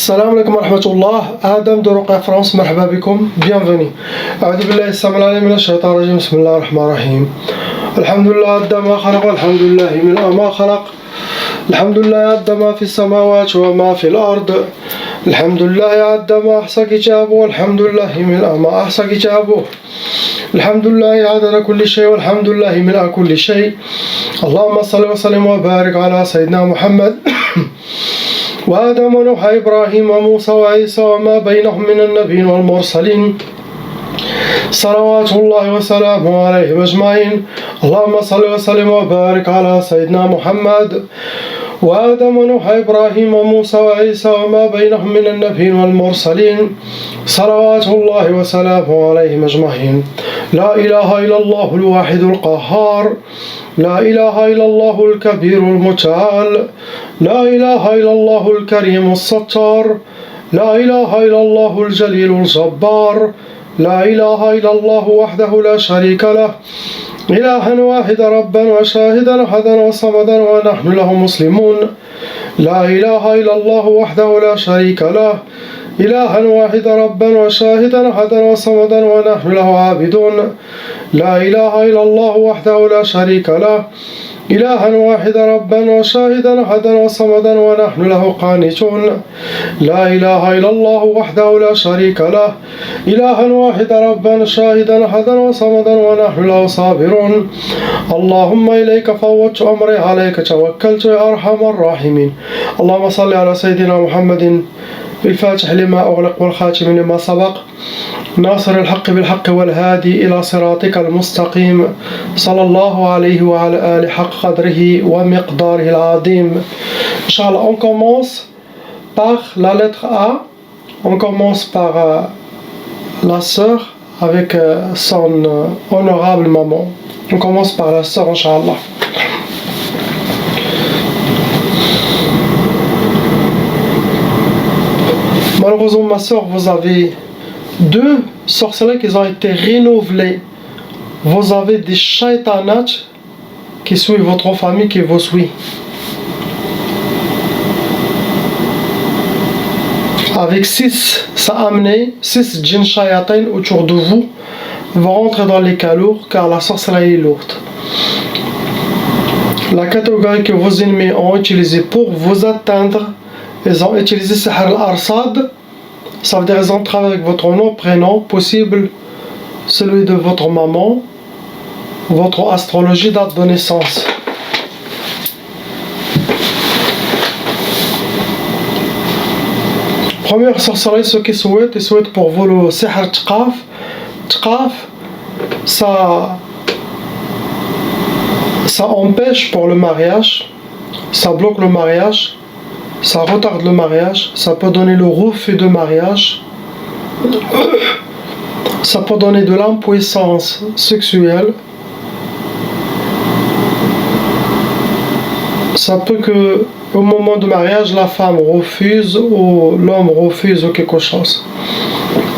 السلام عليكم ورحمة الله. آدم دروقة فرنسا، مرحبا بكم، bienvenue. أعوذ بالله السميع العليم من الشيطان الرجيم. بسم الله الرحمن الرحيم. الحمد لله عد ما خلق، والحمد لله من ما خلق. الحمد لله عد ما في السماوات وما في الأرض. الحمد لله عد ما أحصى كتابه، والحمد لله من ما أحصى كتابه. الحمد لله عدد كل شيء، والحمد لله ملء كل شيء. اللهم صل وسلم وبارك على سيدنا محمد وآدم ونوح إبراهيم وموسى وعيسى وما بينهم من النبيين والمرسلين، صلوات الله وسلامه عليهم أجمعين. اللهم صل وسلم وبارك على سيدنا محمد وآدم ونوح إبراهيم وموسى وعيسى وما بينهم من النبيين والمرسلين، صلوات الله وسلامه عليهم أجمعين. لا إله إلا الله الواحد القهار، لا إله إلا الله الكبير المتعال، لا إله إلا الله الكريم الستار، لا إله إلا الله الجليل الجبار، لا إله إلا الله وحده لا شريك له، إلها واحدا ربا وشاهدا أحدا وصمدا ونحن له مسلمون. لا إله إلا الله وحده لا شريك له، إلها واحدا ربا وشاهدا أحدا وصمدا ونحن له عابدون. لا إله إلا الله وحده لا شريك له، إلها واحدا ربا وشاهدا أحدا وصمدا ونحن له قانتون. لا إله إلا الله وحده لا شريك له، إلها واحدا ربا شاهدا أحدا وصمدا ونحن له صابرون. اللهم إليك فوضت أمري، عليك توكلت يا أرحم الراحمين. اللهم صل على سيدنا محمد الفاتح لما أغلق والخاتم لما سبق، ناصر الحق بالحق والهادي إلى صراطك المستقيم، صلى الله عليه وعلى آله حق قدره ومقداره العظيم. Inch'Allah, on commence par la lettre A. On commence par la sœur avec son honorable maman. On commence par la sœur, Inch'Allah. Malheureusement, ma soeur, vous avez deux sorcelleries qui ont été renouvelées. Vous avez des shaitanats qui suivent votre famille, qui vous suivent. Avec 6, ça a amené 6 djinns shayatin autour de vous, vont rentrer dans les cas lourds car la sorcellerie est lourde. La catégorie que vos ennemis ont utilisée pour vous atteindre, ils ont utilisé Sihr al-Arsad. Ça veut dire qu'ils ont travaillé avec votre nom, prénom, possible celui de votre maman, votre astrologie, date de naissance. Première sorcellerie, ceux qui souhaitent, ils souhaitent pour vous le Sihr Tqaf. Tqaf, ça empêche pour le mariage, ça bloque le mariage, ça retarde le mariage, ça peut donner le refus de mariage, ça peut donner de l'impuissance sexuelle, ça peut que au moment du mariage la femme refuse ou l'homme refuse ou quelque chose.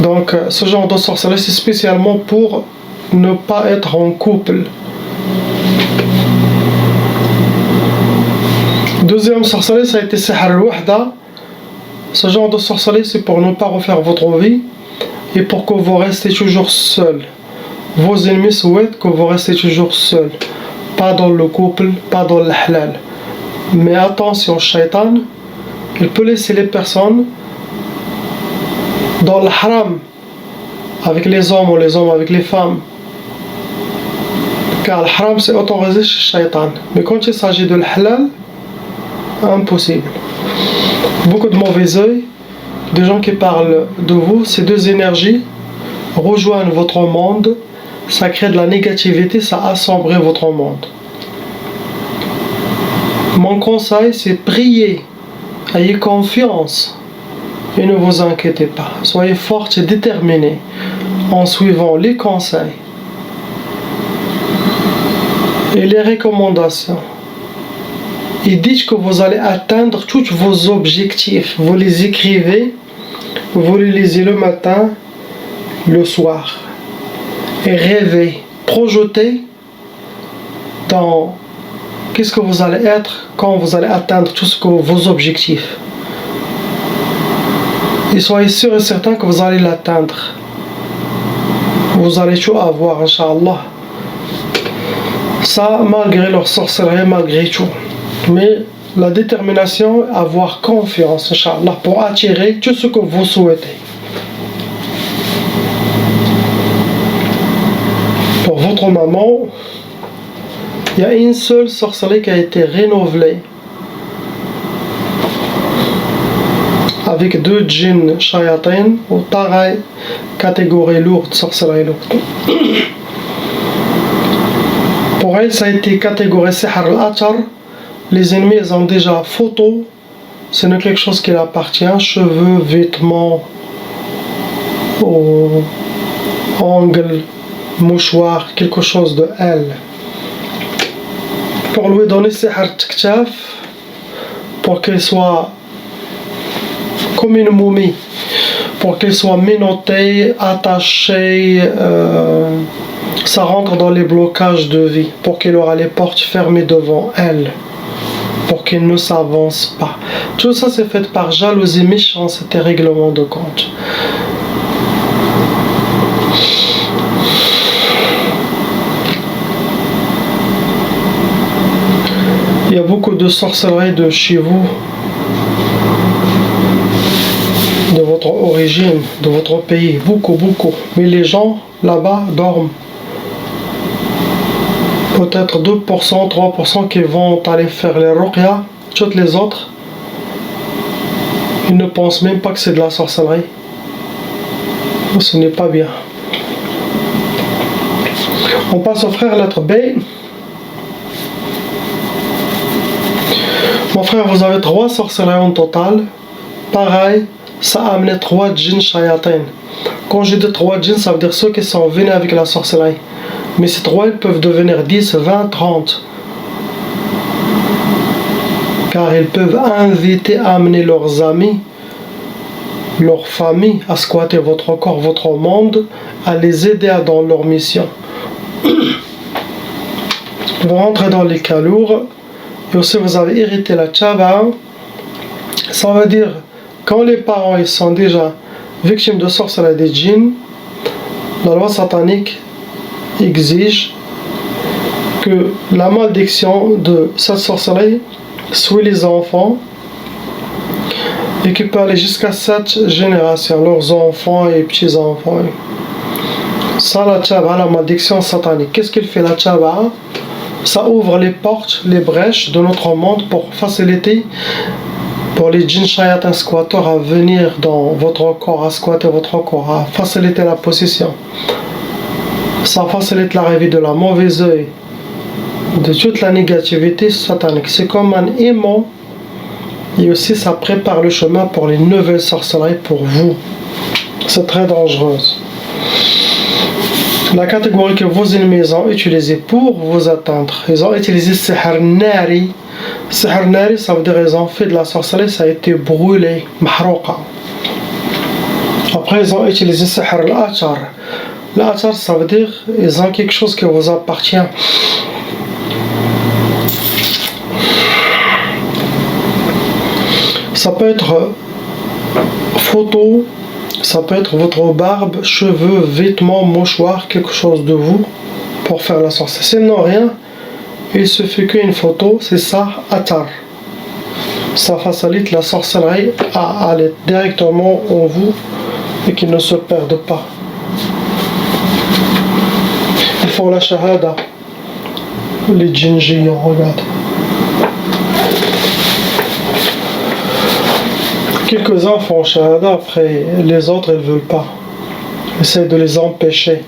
Donc ce genre de sorcellerie c'est spécialement pour ne pas être en couple. Deuxième sorcellerie, ça a été Sihr al-Wahda. Ce genre de sorcellerie, c'est pour ne pas refaire votre vie et pour que vous restez toujours seul. Vos ennemis souhaitent que vous restez toujours seul. Pas dans le couple, pas dans le halal. Mais attention, shaitan, il peut laisser les personnes dans le haram avec les hommes ou les hommes avec les femmes. Car le haram, c'est autorisé chez shaitan. Mais quand il s'agit de le halal, impossible. Beaucoup de mauvais œil, des gens qui parlent de vous, ces deux énergies rejoignent votre monde, ça crée de la négativité, ça assombrit votre monde. Mon conseil, c'est prier, ayez confiance et ne vous inquiétez pas. Soyez forts et déterminés en suivant les conseils et les recommandations. Et dites que vous allez atteindre tous vos objectifs. Vous les écrivez, vous les lisez le matin, le soir. Et rêvez, projetez dans qu'est-ce que vous allez être quand vous allez atteindre tous vos objectifs. Et soyez sûr et certain que vous allez l'atteindre. Vous allez tout avoir, Inch'Allah. Ça, malgré leur sorcellerie, malgré tout. Mais la détermination, avoir confiance, Inch'Allah, pour attirer tout ce que vous souhaitez. Pour votre maman, il y a une seule sorcellerie qui a été renouvelée. Avec 2 djinns shayatin, ou pareil, catégorie lourde, sorcellerie lourde. Pour elle, ça a été catégorisé sihr al-atar. Les ennemis, ils ont déjà photo. Ce n'est quelque chose qui leur appartient. Cheveux, vêtements, ongles, mouchoirs, quelque chose de elle. Pour lui donner sihr al-tiktaf, pour qu'il soit comme une momie, pour qu'il soit menotté, attaché, ça rentre dans les blocages de vie, pour qu'il aura les portes fermées devant elle, pour qu'il ne s'avance pas. Tout ça c'est fait par jalousie, méchance et règlement de compte. Il y a beaucoup de sorcellerie de chez vous, de votre origine, de votre pays, beaucoup. Mais les gens là-bas dorment. Peut-être 2%, 3% qui vont aller faire les ruqya, toutes les autres, ils ne pensent même pas que c'est de la sorcellerie. Ce n'est pas bien. On passe au frère lettre B. Mon frère, vous avez 3 sorcelleries en total. Pareil, ça a amené 3 djinns shayatin. Quand je dis 3 djinns, ça veut dire ceux qui sont venus avec la sorcellerie. Mais ces 3, ils peuvent devenir 10, 20, 30. Car ils peuvent inviter, amener leurs amis, leur famille à squatter votre corps, votre monde, à les aider dans leur mission. Vous rentrez dans les cas lourds. Et aussi vous avez hérité la tchaba. Ça veut dire, quand les parents ils sont déjà victimes de sorcellerie des djinns, la loi satanique exige que la malédiction de cette sorcellerie suit les enfants et qui peut aller jusqu'à 7 générations, leurs enfants et petits-enfants. Ça, la tchaba, la malédiction satanique. Qu'est-ce qu'il fait la tchaba? Ça ouvre les portes, les brèches de notre monde pour faciliter pour les djinns shayatins squatteurs à venir dans votre corps, à squatter votre corps, à faciliter la possession. Ça facilite l'arrivée de la mauvaise œil, de toute la négativité satanique. C'est comme un aimant et aussi ça prépare le chemin pour les nouvelles sorcelleries pour vous. C'est très dangereuse. La catégorie que vos ennemis ont utilisée pour vous atteindre, ils ont utilisé sihr nari. Sihr nari, ça veut dire qu'ils ont fait de la sorcellerie, ça a été brûlé, mahrouqa. Après, ils ont utilisé sihr al-atar. L'atar, ça veut dire ils ont quelque chose qui vous appartient. Ça peut être photo, ça peut être votre barbe, cheveux, vêtements, mouchoirs, quelque chose de vous pour faire la sorcellerie. Sinon rien, il suffit qu'une photo, c'est ça, atar. Ça facilite la sorcellerie à aller directement en vous et qu'il ne se perde pas. Ils font la shahada, les djinns, regarde. Quelques-uns font shahada, après les autres ils ne veulent pas. Essayent de les empêcher.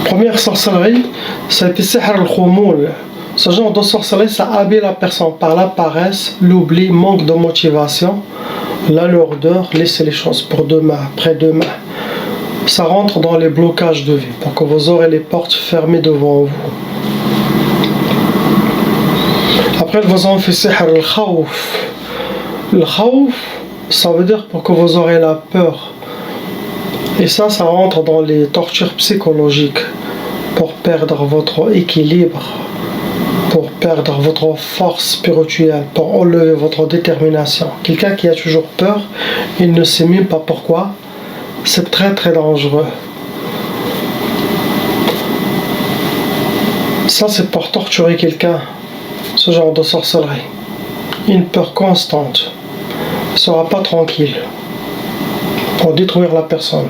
Première sorcellerie, ça a été sihr al-khumul. Ce genre de sorcellerie, ça habille la personne par la paresse, l'oubli, manque de motivation, la lourdeur, laisser les choses pour demain, après-demain. Ça rentre dans les blocages de vie pour que vous aurez les portes fermées devant vous. Après, vous en faites sihr al-khawf. Le khawf, ça veut dire pour que vous aurez la peur. Et ça rentre dans les tortures psychologiques pour perdre votre équilibre, pour perdre votre force spirituelle, pour enlever votre détermination. Quelqu'un qui a toujours peur, il ne sait même pas pourquoi. C'est très très dangereux. Ça, c'est pour torturer quelqu'un, ce genre de sorcellerie. Une peur constante. Il ne sera pas tranquille pour détruire la personne.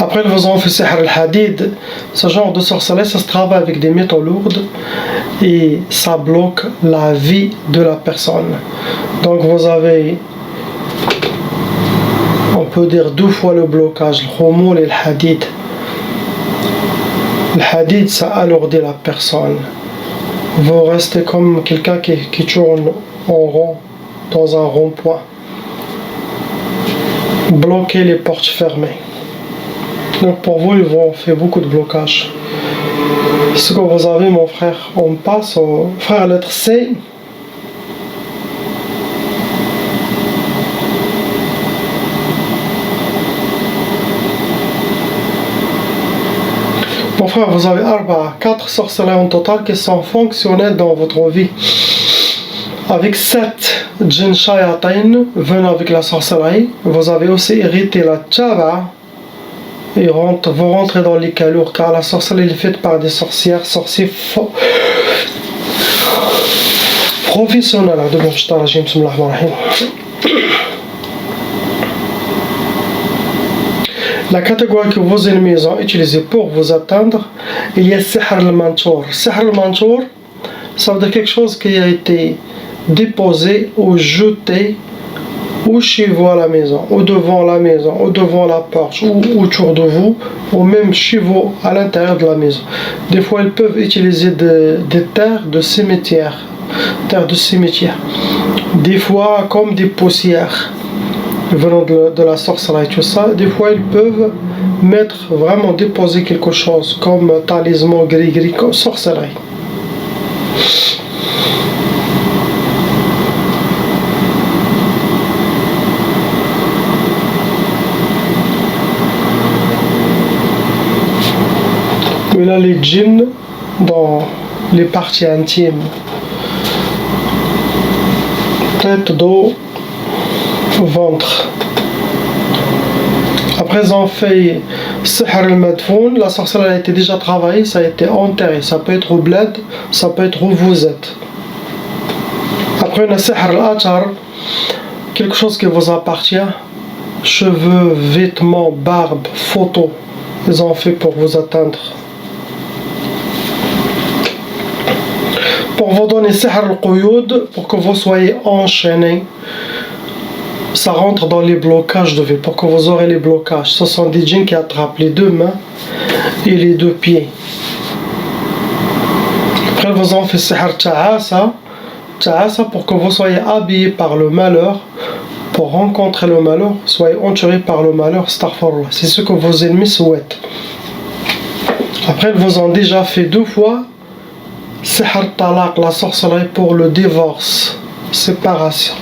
Après, ils vous ont fait sihr al-hadid. Ce genre de sorcellerie, ça se travaille avec des métaux lourds et ça bloque la vie de la personne. Donc vous avez, on peut dire 2 fois le blocage, le khumoul et le hadid. Le hadid, ça alourdit la personne. Vous restez comme quelqu'un qui tourne en rond, dans un rond-point. Bloquez les portes fermées. Donc pour vous, ils vont faire beaucoup de blocages. Ce que vous avez, mon frère, on passe au frère lettre C. Mon frère, vous avez 4 sorcelleries en total qui sont fonctionnelles dans votre vie. Avec 7 djinn shayatin venant avec la sorcellerie, vous avez aussi hérité la tchaba. Et vous rentrez dans les calours, car la sorcellerie est faite par des sorcières, sorciers professionnels. La catégorie que vos ennemis ont utilisée pour vous atteindre, il y a sihr al-mantour. Sihr al-mantour, ça veut dire quelque chose qui a été déposé ou jeté ou chez vous à la maison, ou devant la maison, ou devant la porte, ou autour de vous, ou même chez vous à l'intérieur de la maison. Des fois, ils peuvent utiliser des terres de cimetière, Des fois, comme des poussières venant de la sorcellerie, tout ça. Des fois, ils peuvent vraiment déposer quelque chose comme talisman gris-gris, comme sorcellerie. Il a les djinns dans les parties intimes, tête, dos, ventre. Après ils ont fait sihr al-madfoun, la sorcellerie a été déjà travaillée, ça a été enterré, ça peut être au bled, ça peut être où vous êtes. Après on a sihr al-athar, quelque chose qui vous appartient, cheveux, vêtements, barbe, photos, ils ont fait pour vous atteindre. Pour vous donner sihr al-quyud, pour que vous soyez enchaînés, ça rentre dans les blocages de vie, pour que vous aurez les blocages. Ce sont des djinns qui attrapent les 2 mains et les 2 pieds. Après, vous en faites sihr ta'asa, pour que vous soyez habillés par le malheur, pour rencontrer le malheur, soyez entourés par le malheur, astaghfirullah. C'est ce que vos ennemis souhaitent. Après, ils vous ont déjà fait 2 fois sihr talaq, la sorcellerie pour le divorce, séparation.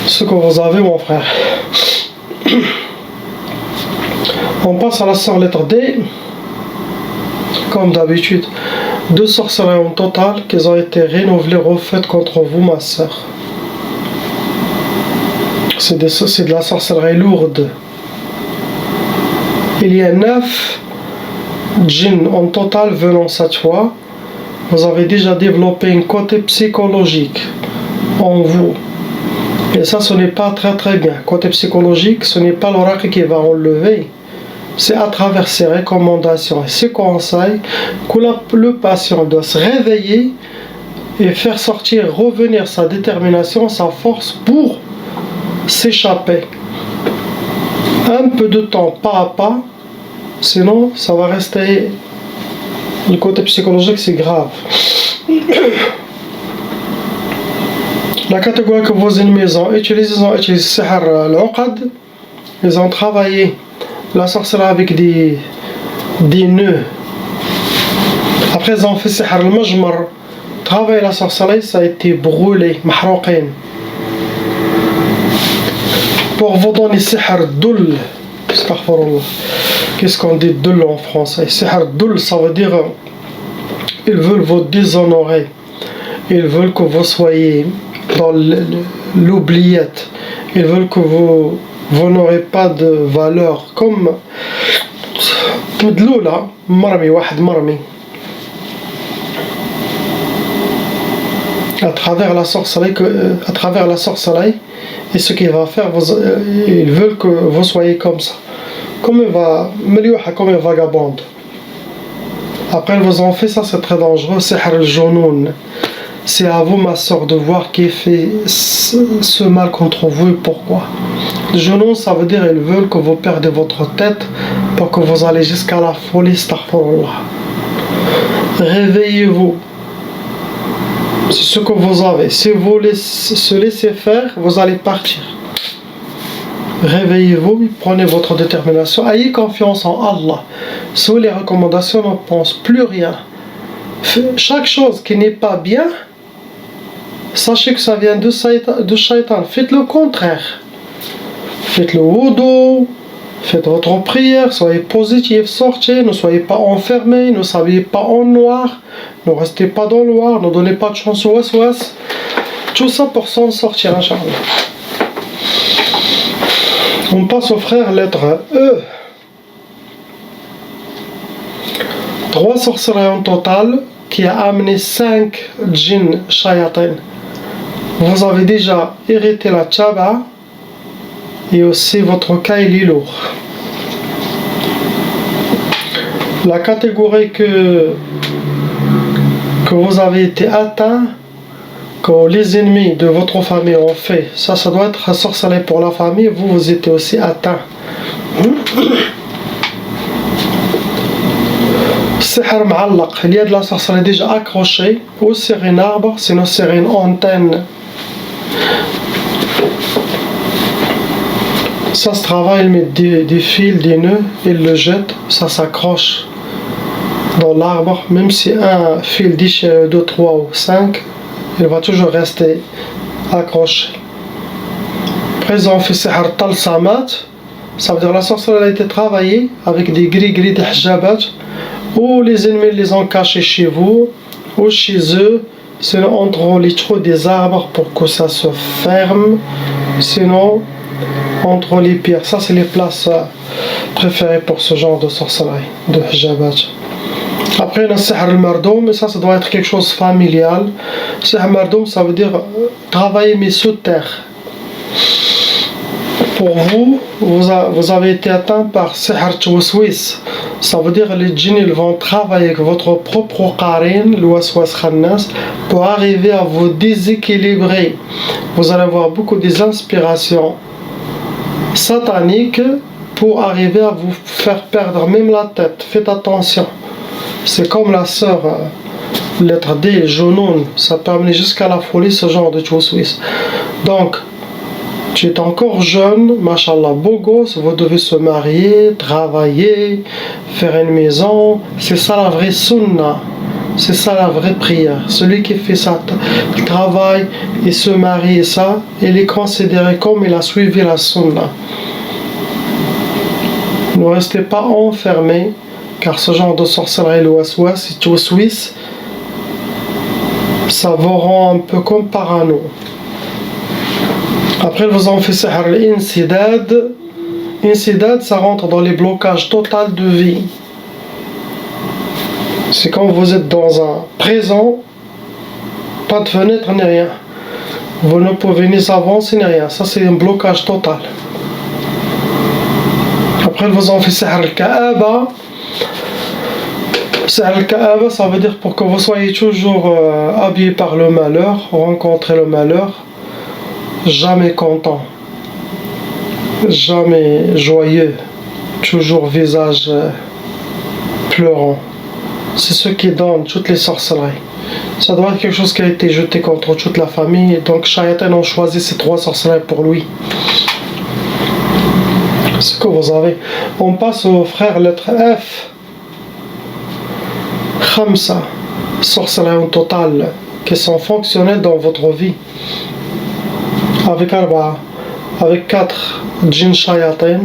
Ce que vous avez, mon frère. On passe à la sœur lettre D. Comme d'habitude, 2 sorcelleries en total qui ont été renouvelées, refaites contre vous, ma sœur. C'est de la sorcellerie lourde. Il y a 9 djinns en total venant cette fois. Vous avez déjà développé un côté psychologique en vous. Et ça, ce n'est pas très très bien. Côté psychologique, ce n'est pas l'oracle qui va enlever. C'est à travers ses recommandations et ses conseils que le patient doit se réveiller et faire sortir, revenir sa détermination, sa force pour s'échapper. Un peu de temps, pas à pas, sinon ça va rester. Le côté psychologique, c'est grave. La catégorie que vos ennemis ont utilisé, sihr al-uqad. Ils ont travaillé la sorcellerie avec des nœuds. Après, ils ont fait sihr al-majmar. Travailler la sorcellerie, ça a été brûlé, mahrouqin. pour vous donner sihr dul. Qu'est-ce qu'on dit dul en français? Sihr dul, ça veut dire ils veulent vous déshonorer. Ils veulent que vous soyez dans l'oubliette. Ils veulent que vous n'aurez pas de valeur. Comme مدلولة مرمي واحد مرمي. À travers la sorcellerie, et ce qu'il va faire, ils veulent que vous soyez comme ça. Comme une vagabonde. Après, ils vous ont fait ça, c'est très dangereux. Sihr al-Junoun. C'est à vous, ma soeur, de voir qui fait ce mal contre vous et pourquoi. Le Junoun, ça veut dire ils veulent que vous perdez votre tête pour que vous allez jusqu'à la folie. Astaghfirullah. Réveillez-vous. C'est ce que vous avez. Si vous se laissez faire, vous allez partir. Réveillez-vous, prenez votre détermination, ayez confiance en Allah. Sous les recommandations, on ne pense plus rien. Chaque chose qui n'est pas bien, sachez que ça vient de Shaitan. Faites le contraire. Faites le wudu, faites votre prière, soyez positif, sortez, ne soyez pas enfermés, ne s'habillez pas en noir, ne restez pas dans le noir, ne donnez pas de chance au waswas. Tout ça pour s'en sortir, Inch'Allah. On passe au frère lettre E. 3 sorcelleries en total qui a amené 5 djinns shayatin. Vous avez déjà hérité la tchaba et aussi votre cas il est lourd. La catégorie que vous avez été atteint, que les ennemis de votre famille ont fait, ça doit être un sorcellerie pour la famille, vous étiez aussi atteint. Sihr ma'allaq, il y a de la sorcellerie déjà accrochée, ou sur un arbre, sinon sur une antenne. Ça se travaille, il met des fils, des nœuds, il le jette, ça s'accroche dans l'arbre, même si un fil dit 2, 3 ou 5, il va toujours rester accroché. Présent fait sihr talsamat, ça veut dire la sorcellerie a été travaillée avec des gris-gris de hijabat, ou les ennemis les ont cachés chez vous, ou chez eux, sinon entre les trous des arbres pour que ça se ferme, sinon entre les pierres. Ça c'est les places préférées pour ce genre de sorcellerie, de hijabat. Après, il y a le sihr al-mardoum, mais ça doit être quelque chose de familial. Sihr al-mardoum, ça veut dire travailler mais sous terre. Pour vous avez été atteint par sihr tawaswis. Ça veut dire que les djinns ils vont travailler avec votre propre qarin, le waswas khannas, pour arriver à vous déséquilibrer. Vous allez avoir beaucoup des inspirations sataniques pour arriver à vous faire perdre même la tête. Faites attention. C'est comme la sœur, lettre D, Junoun, ça peut amener jusqu'à la folie ce genre de tawaswis. Donc, tu es encore jeune, mashallah, beau gosse, vous devez se marier, travailler, faire une maison. C'est ça la vraie sunna, c'est ça la vraie prière. Celui qui fait ça, il travaille et se marie et ça, il est considéré comme il a suivi la sunna. Ne restez pas enfermés, car ce genre de sorcellerie, le waswas et tawaswis, ça vous rend un peu comme parano. Après, vous en faites sihr l'insidad. Insidad, ça rentre dans les blocages totaux de vie. C'est quand vous êtes dans un présent, pas de fenêtre ni rien. Vous ne pouvez ni avancer ni rien. Ça, c'est un blocage total. Après, vous en faites sihr al-ka'aba. Sihr al-ka'aba, ça veut dire pour que vous soyez toujours habillé par le malheur, rencontrer le malheur. Jamais content, jamais joyeux, toujours visage pleurant. C'est ce qui donne toutes les sorcelleries. Ça doit être quelque chose qui a été jeté contre toute la famille, donc Shaitan ont choisi ces 3 sorcelleries pour lui. Ce que vous avez. On passe au frère lettre F. Khamsa, sorcelleries en total, qui sont fonctionnelles dans votre vie. Avec Arba, avec 4 djinns shayatin.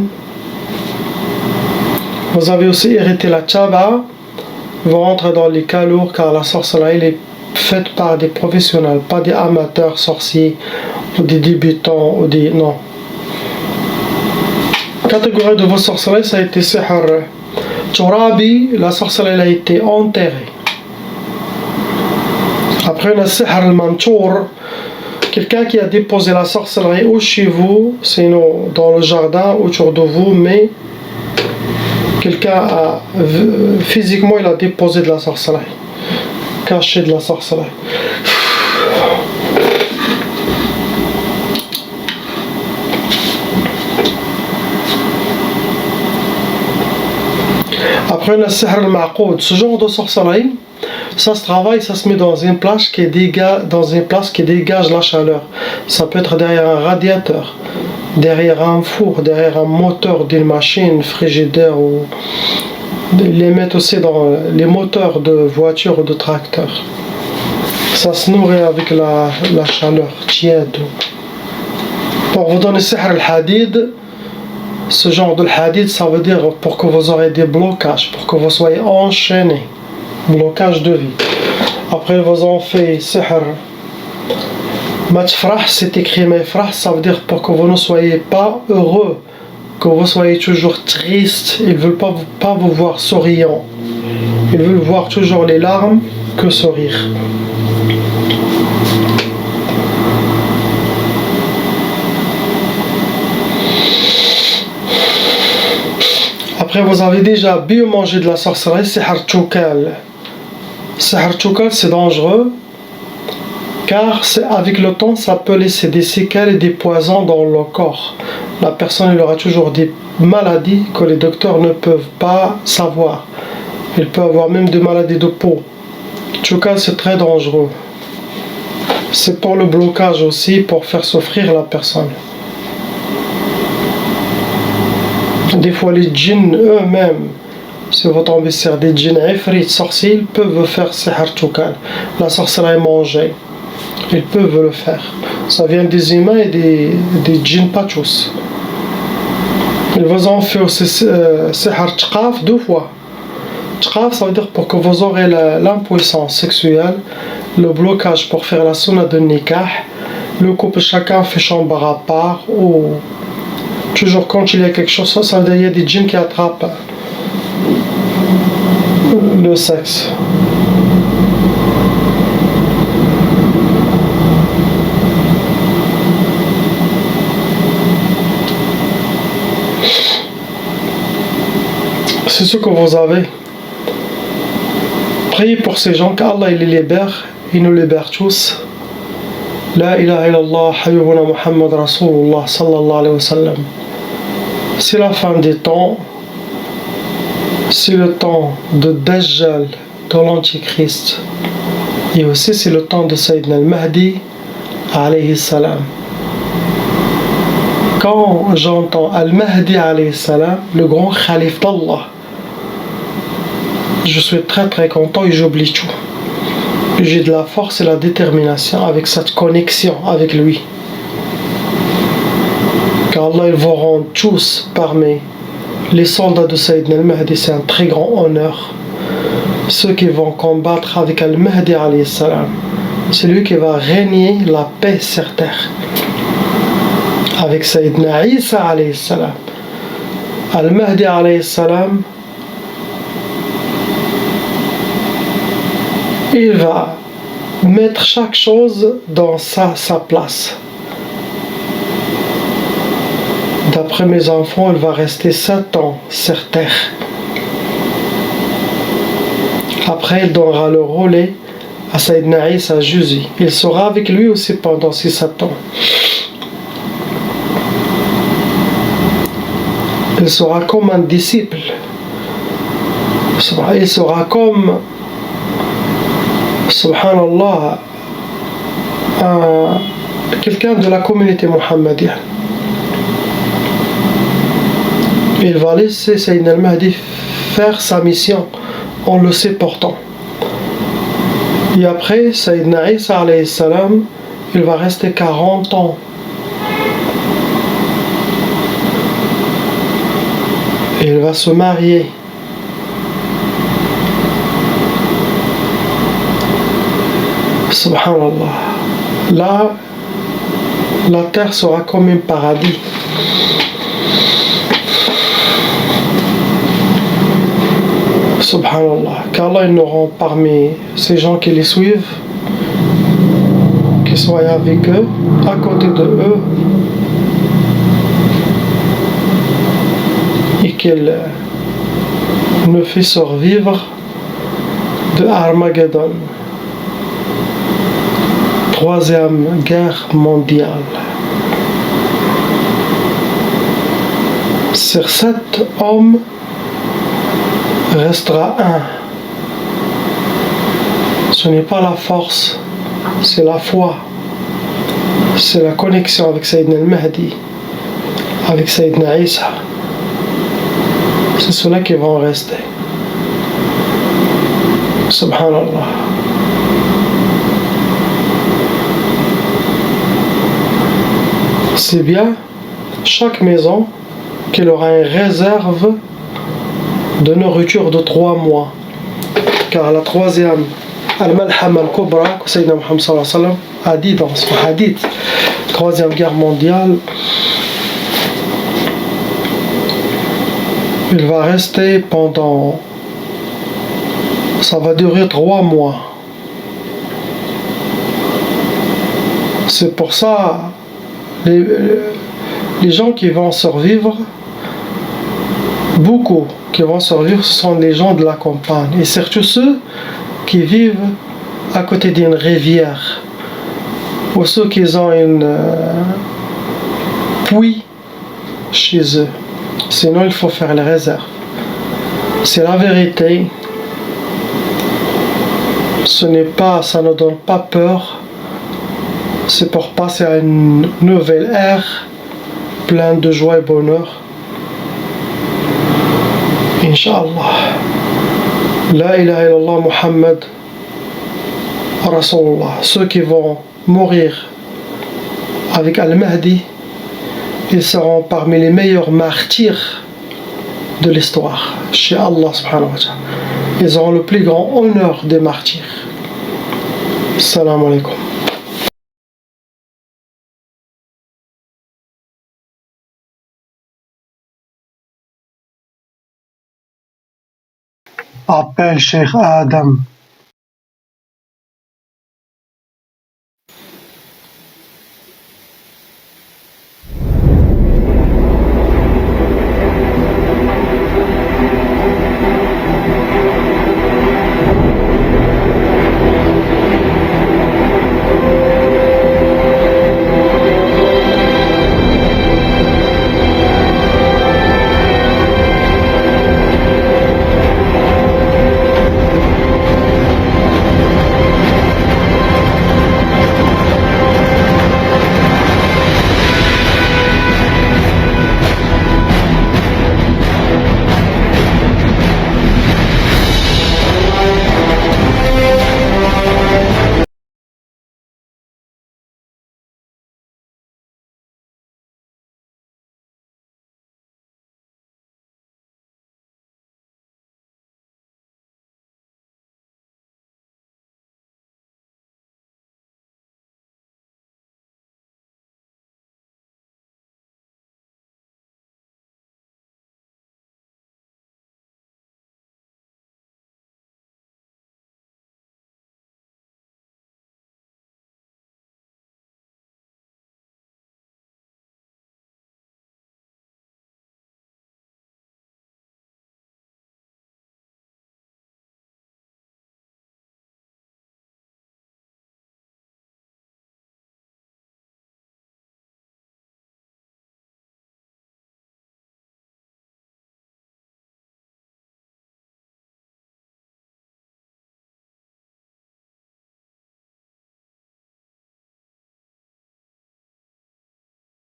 Vous avez aussi hérité la tchaba. Vous rentrez dans les cas lourds car la sorcellerie est faite par des professionnels, pas des amateurs sorciers ou des débutants ou des... non. Catégorie de vos sorcelleries, ça a été sihr turabi, la sorcellerie a été enterrée. Après le sihr al-mantour, quelqu'un qui a déposé la sorcellerie ou chez vous, sinon dans le jardin autour de vous, mais quelqu'un a physiquement il a déposé de la sorcellerie, caché de la sorcellerie. Après le sihr al-ma'qoud, ce genre de sorcellerie, ça se travaille, ça se met dans une place qui dégage la chaleur. Ça peut être derrière un radiateur, derrière un four, derrière un moteur d'une machine, frigidaire, ou ils les mettent aussi dans les moteurs de voitures ou de tracteurs. Ça se nourrit avec la chaleur tiède. Pour vous donner sihr al-hadid, ce genre de hadid, ça veut dire pour que vous aurez des blocages, pour que vous soyez enchaînés, blocage de vie. Après ils ont fait sihr matfrah, c'est écrit matfrah, ça veut dire pour que vous ne soyez pas heureux, que vous soyez toujours triste. Ils ne veulent pas vous voir souriant, ils veulent voir toujours les larmes que sourire. Après vous avez déjà bien mangé de la sorcellerie, sihr tchoukal. Sihr tchoukal c'est dangereux car avec le temps ça peut laisser des séquelles et des poisons dans le corps. La personne elle aura toujours des maladies que les docteurs ne peuvent pas savoir. Il peut avoir même des maladies de peau. Tchoukal c'est très dangereux. C'est pour le blocage aussi, pour faire souffrir la personne. Des fois les djinns eux-mêmes, si vous tombez sur des djinns ifrit, sorciers, ils peuvent faire sihr tchoukal, la sorcellerie mangée. Ils peuvent le faire. Ça vient des humains et des djinns pachous. Ils vous ont fait aussi sihr tchqaf 2 fois. Tchqaf ça veut dire pour que vous aurez l'impuissance sexuelle, le blocage pour faire la sunna de nikah, le couple chacun fait chambre à part, ou toujours quand il y a quelque chose, ça veut dire qu'il y a des djinns qui attrapent le sexe. C'est ce que vous avez. Priez pour ces gens qu'Allah il les libère, il nous libère tous. La ilaha illallah, habibuna Muhammad Rasulullah sallallahu alayhi wa sallam. C'est la fin des temps, c'est le temps de Dajjal, de l'Antichrist, et aussi c'est le temps de Sayyidina al-Mahdi alayhi salam. Quand j'entends al-Mahdi alayhi salam, le grand calife d'Allah, je suis très très content et j'oublie tout. J'ai de la force et la détermination avec cette connexion avec lui. Car Allah il vous rend tous parmi les soldats de Sayyidina al-Mahdi, c'est un très grand honneur. Ceux qui vont combattre avec al-Mahdi alayhi salam, c'est lui qui va régner la paix sur terre. Avec Sayyidina Isa alayhi salam, al-Mahdi alayhi salam, il va mettre chaque chose dans sa place. D'après mes enfants, il va rester 7 ans sur terre. Après, il donnera le relais à Sayyidina Isa Juzi. Il sera avec lui aussi pendant ces 7 ans. Il sera comme un disciple. Il sera comme, subhanallah, quelqu'un de la communauté muhammadienne. Il va laisser Sayyidina al-Mahdi faire sa mission, on le sait pourtant. Et après, Sayyidina Isa alayhi salam, il va rester 40 ans il va se marier. Subhanallah. Là, la terre sera comme un paradis. Subhanallah. Qu'Allah nous rend parmi ces gens qui les suivent, qui soient avec eux, à côté de eux, et qu'il nous fait survivre de Armageddon, troisième guerre mondiale. Sur 7 hommes restera un. Ce n'est pas la force, c'est la foi, c'est la connexion avec Sayyidina al-Mahdi, avec Sayyidina Isa. C'est ceux-là qui vont rester. Subhanallah. C'est bien chaque maison qu'il aura une réserve de nourriture de 3 mois. Car la troisième, Al-Malham al-Kubra, que Sayyidina Muhammad sallallahu alayhi wa sallam a dit dans son hadith, troisième guerre mondiale, il va rester pendant, ça va durer 3 mois. C'est pour ça, les gens qui vont survivre, beaucoup qui vont survivre, ce sont les gens de la campagne, et surtout ceux qui vivent à côté d'une rivière, ou ceux qui ont une puits chez eux. Sinon, il faut faire les réserves. C'est la vérité. Ce n'est pas, ça ne donne pas peur. C'est pour passer à une nouvelle ère pleine de joie et bonheur. Inch'Allah. La ilaha illallah Muhammad Rasulullah. Ceux qui vont mourir avec Al-Mahdi, ils seront parmi les meilleurs martyrs de l'histoire chez Allah subhanahu wa ta'ala. Ils auront le plus grand honneur des martyrs. Salam alaikum. Appelle Cheikh Adam.